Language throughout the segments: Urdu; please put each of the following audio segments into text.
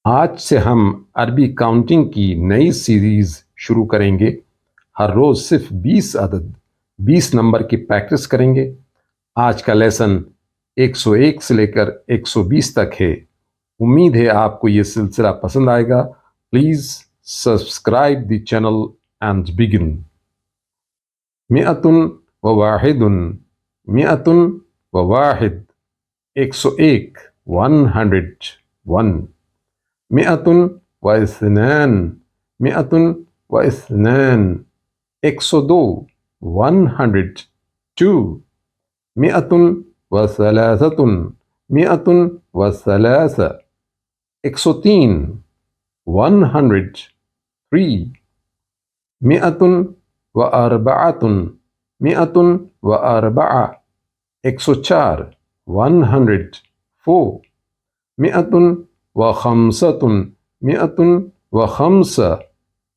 آج سے ہم عربی کاؤنٹنگ کی نئی سیریز شروع کریں گے۔ ہر روز صرف 20 نمبر کی پریکٹس کریں گے۔ آج کا لیسن 101 سے لے کر 120 تک ہے۔ امید ہے آپ کو یہ سلسلہ پسند آئے گا۔ Please subscribe the channel and begin. مئتن و واحد، مئتن و واحد، 101، 101۔ مئتن و اثنان، مئتن و اثنان، 102، 102۔ مئتن و ثلاثۃ، مئتن و ثلاثہ، 103، 103۔ مئتن و اربعۃ، مئتن و اربعہ، 104، 104۔ مئتن و خمسۃ، مئتن و خمسہ،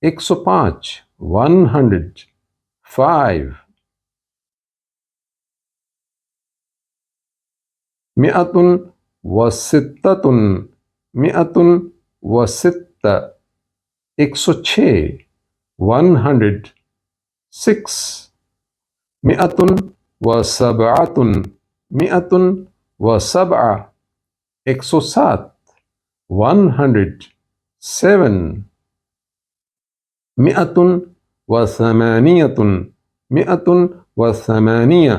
105، 105۔ مئتن و ستۃ، مئتن و ستہ، 106، 106۔ مئتن و سبعۃ، مئتن و سبعہ، 107، 107۔ مئتن و ثمانیۃ، مئتن و ثمانیہ،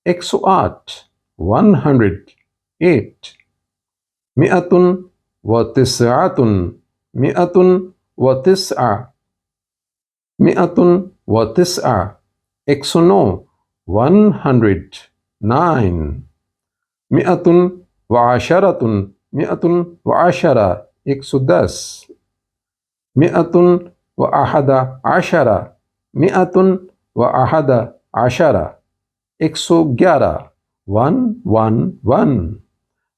108، 108۔ مئتن و تسعۃ، مئتن و تسعہ، مئتن و تسعہ، 109، 109۔ مئتن و عشرۃ، مئتن و عشرہ، 110۔ مئتن و احد عشرہ، مئتن و احد عشرہ، 111، 111۔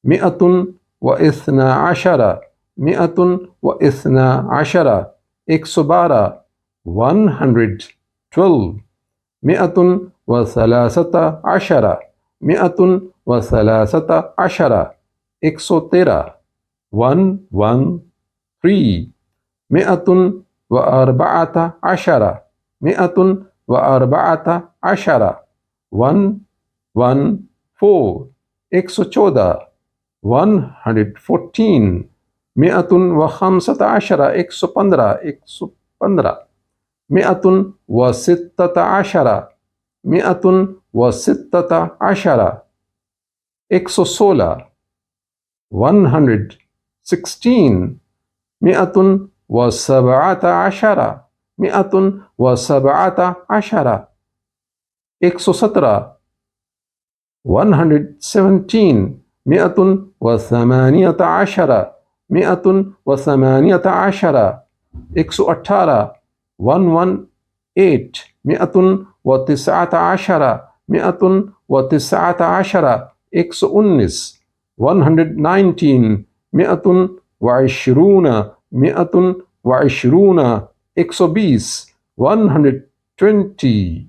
مئتن و اثنا عشرہ، مئتن و اثنا عشرہ، 112، 112۔ مئتن و ثلاثۃ عشرہ، مئتن و ثلاثۃ عشرہ، 113، 113۔ مئتن و اربعۃ عشرہ، مئتن و اربعۃ عشرہ، 114، 114۔ 114۔ مئتن و خمسۃ عشرہ، 115، 115۔ مئتن و ستۃ عشرہ، مئتن و ستۃ عشرہ، 116، 116۔ مئتن و سبعۃ عشرہ، مئتن و سبعۃ عشرہ، 117، 117۔ مئتن و ثمانیۃ عشرہ، مئتن و ثمانیۃ عشرہ، 118، 118۔ مئتن و تسعۃ عشرہ، مئتن و تسعۃ عشرہ، 119، 119۔ مئتن و عشرون، مئتن و عشرون، 120، 120۔